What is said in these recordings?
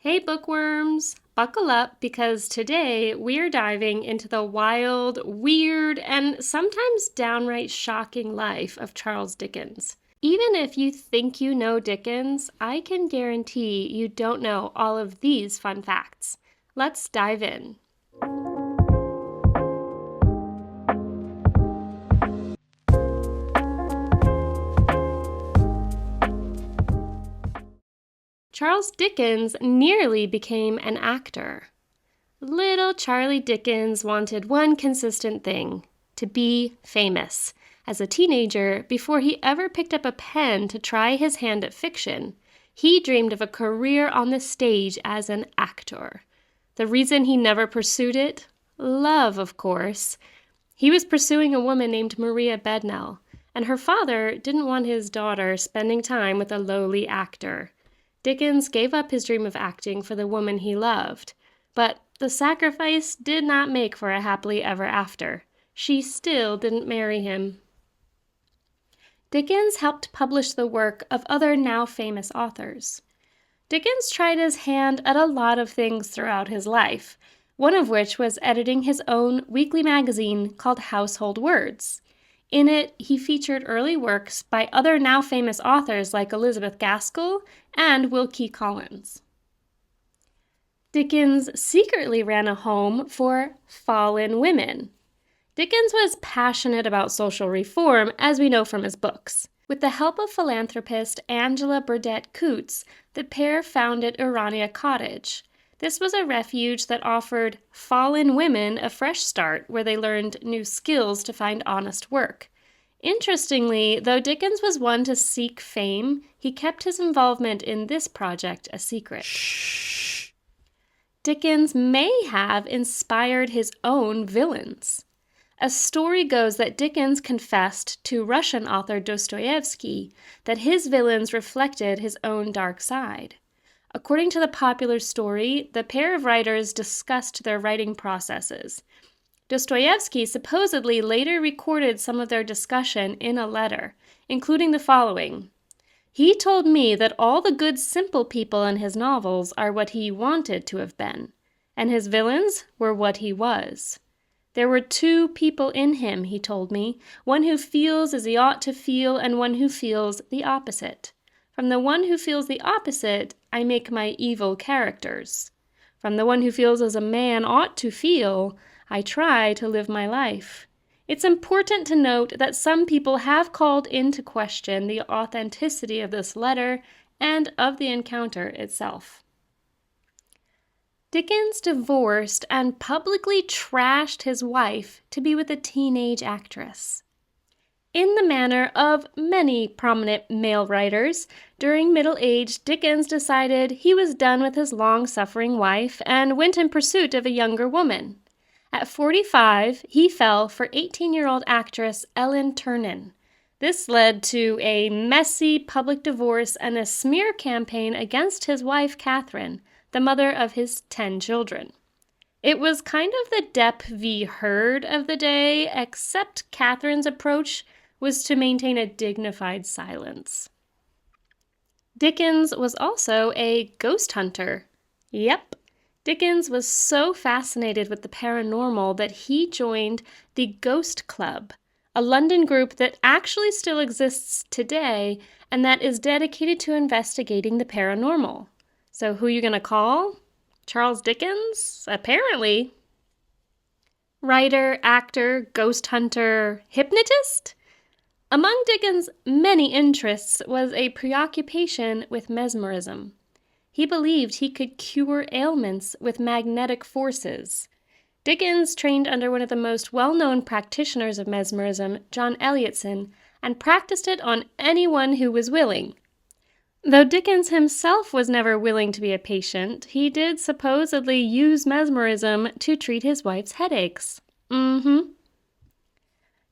Hey bookworms, buckle up because today we're diving into the wild, weird, and sometimes downright shocking life of Charles Dickens. Even if you think you know Dickens, I can guarantee you don't know all of these fun facts. Let's dive in. Charles Dickens nearly became an actor. Little Charlie Dickens wanted one consistent thing: to be famous. As a teenager, before he ever picked up a pen to try his hand at fiction, he dreamed of a career on the stage as an actor. The reason he never pursued it? Love, of course. He was pursuing a woman named Maria Bednell, and her father didn't want his daughter spending time with a lowly actor. Dickens gave up his dream of acting for the woman he loved, but the sacrifice did not make for a happily ever after. She still didn't marry him. Dickens helped publish the work of other now famous authors. Dickens tried his hand at a lot of things throughout his life, one of which was editing his own weekly magazine called Household Words. In it, he featured early works by other now famous authors like Elizabeth Gaskell and Wilkie Collins. Dickens secretly ran a home for fallen women. Dickens was passionate about social reform, as we know from his books. With the help of philanthropist Angela Burdett Coutts, the pair founded Urania Cottage. This was a refuge that offered fallen women a fresh start where they learned new skills to find honest work. Interestingly, though Dickens was one to seek fame, he kept his involvement in this project a secret. Shh. Dickens may have inspired his own villains. A story goes that Dickens confessed to Russian author Dostoevsky that his villains reflected his own dark side. According to the popular story, the pair of writers discussed their writing processes. Dostoevsky supposedly later recorded some of their discussion in a letter, including the following: "He told me that all the good simple people in his novels are what he wanted to have been, and his villains were what he was. There were two people in him, he told me, one who feels as he ought to feel and one who feels the opposite. From the one who feels the opposite, I make my evil characters. From the one who feels as a man ought to feel, I try to live my life." It's important to note that some people have called into question the authenticity of this letter and of the encounter itself. Dickens divorced and publicly trashed his wife to be with a teenage actress. In the manner of many prominent male writers, during middle age, Dickens decided he was done with his long-suffering wife and went in pursuit of a younger woman. At 45, he fell for 18-year-old actress Ellen Ternan. This led to a messy public divorce and a smear campaign against his wife, Catherine, the mother of his 10 children. It was kind of the Depp v. Heard of the day, except Catherine's approach was to maintain a dignified silence. Dickens was also a ghost hunter. Yep. Dickens was so fascinated with the paranormal that he joined the Ghost Club, a London group that actually still exists today and that is dedicated to investigating the paranormal. So who are you going to call? Charles Dickens? Apparently. Writer, actor, ghost hunter, hypnotist? Among Dickens' many interests was a preoccupation with mesmerism. He believed he could cure ailments with magnetic forces. Dickens trained under one of the most well-known practitioners of mesmerism, John Elliotson, and practiced it on anyone who was willing. Though Dickens himself was never willing to be a patient, he did supposedly use mesmerism to treat his wife's headaches.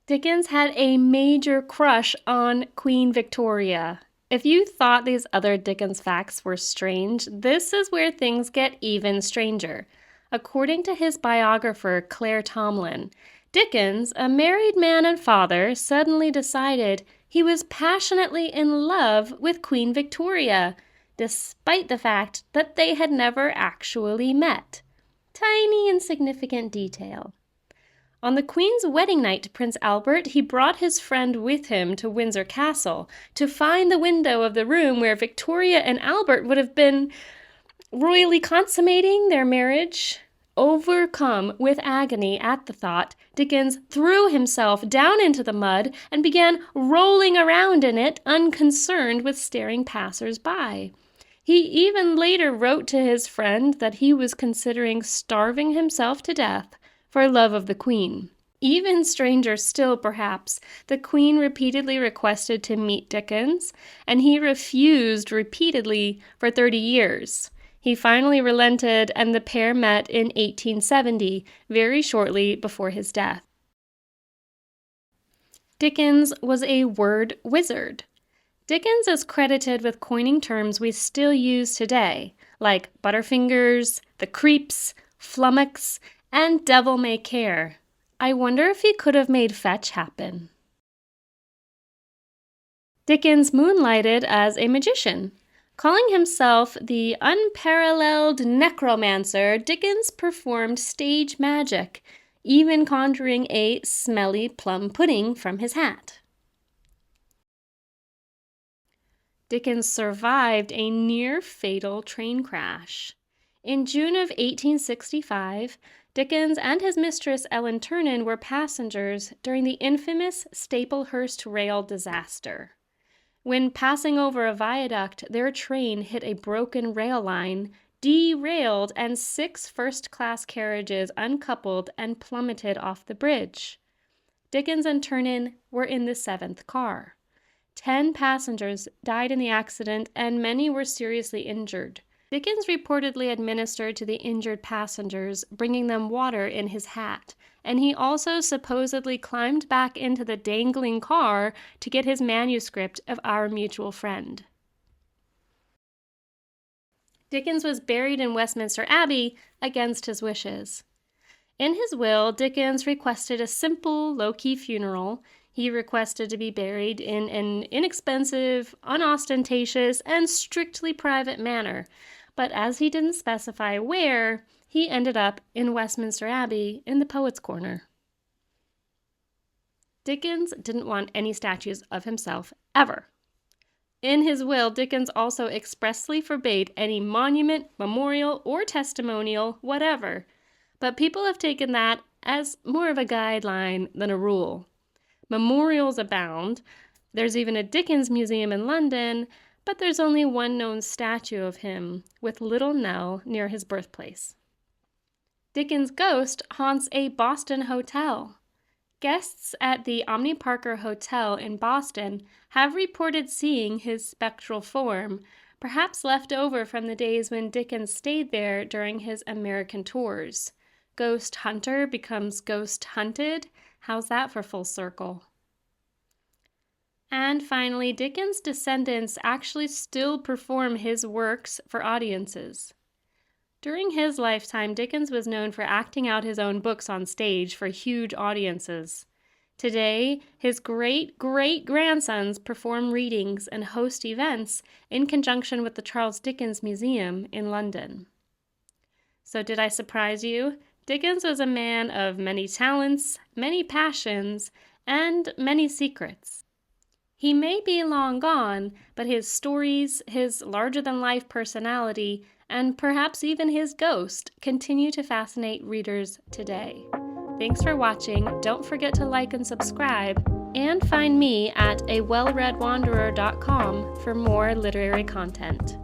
Dickens had a major crush on Queen Victoria. If you thought these other Dickens facts were strange, this is where things get even stranger. According to his biographer, Claire Tomlin, Dickens, a married man and father, suddenly decided he was passionately in love with Queen Victoria. despite the fact that they had never actually met. Tiny insignificant detail. On the Queen's wedding night to Prince Albert, he brought his friend with him to Windsor Castle to find the window of the room where Victoria and Albert would have been royally consummating their marriage. Overcome with agony at the thought, Dickens threw himself down into the mud and began rolling around in it, unconcerned with staring passers-by. He even later wrote to his friend that he was considering starving himself to death for love of the Queen. Even stranger still, perhaps, the Queen repeatedly requested to meet Dickens, and he refused repeatedly for 30 years. He finally relented, and the pair met in 1870, very shortly before his death. Dickens was a word wizard. Dickens is credited with coining terms we still use today, like butterfingers, the creeps, flummox, and devil-may-care. I wonder if he could have made fetch happen. Dickens moonlighted as a magician. Calling himself the unparalleled necromancer, Dickens performed stage magic, even conjuring a smelly plum pudding from his hat. Dickens survived a near-fatal train crash. In June of 1865, Dickens and his mistress Ellen Ternan were passengers during the infamous Staplehurst rail disaster. When passing over a viaduct, their train hit a broken rail line, derailed, and 6 first-class carriages uncoupled and plummeted off the bridge. Dickens and Ternan were in the 7th car. 10 passengers died in the accident, and many were seriously injured. Dickens reportedly administered to the injured passengers, bringing them water in his hat, and he also supposedly climbed back into the dangling car to get his manuscript of Our Mutual Friend. Dickens was buried in Westminster Abbey against his wishes. In his will, Dickens requested a simple, low-key funeral. He requested to be buried in an inexpensive, unostentatious, and strictly private manner, but as he didn't specify where, he ended up in Westminster Abbey in the Poets' Corner. Dickens didn't want any statues of himself, ever. In his will, Dickens also expressly forbade any monument, memorial, or testimonial, whatever, but people have taken that as more of a guideline than a rule. Memorials abound. There's even a Dickens museum in London, but there's only one known statue of him, with Little Nell near his birthplace. Dickens' ghost haunts a Boston hotel. Guests at the Omni Parker Hotel in Boston have reported seeing his spectral form, perhaps left over from the days when Dickens stayed there during his American tours. Ghost hunter becomes ghost hunted. How's that for full circle? And finally, Dickens' descendants actually still perform his works for audiences. During his lifetime, Dickens was known for acting out his own books on stage for huge audiences. Today, his great-great-grandsons perform readings and host events in conjunction with the Charles Dickens Museum in London. So did I surprise you? Dickens was a man of many talents, many passions, and many secrets. He may be long gone, but his stories, his larger-than-life personality, and perhaps even his ghost continue to fascinate readers today. Thanks for watching. Don't forget to like and subscribe, and find me at awellreadwanderer.com for more literary content.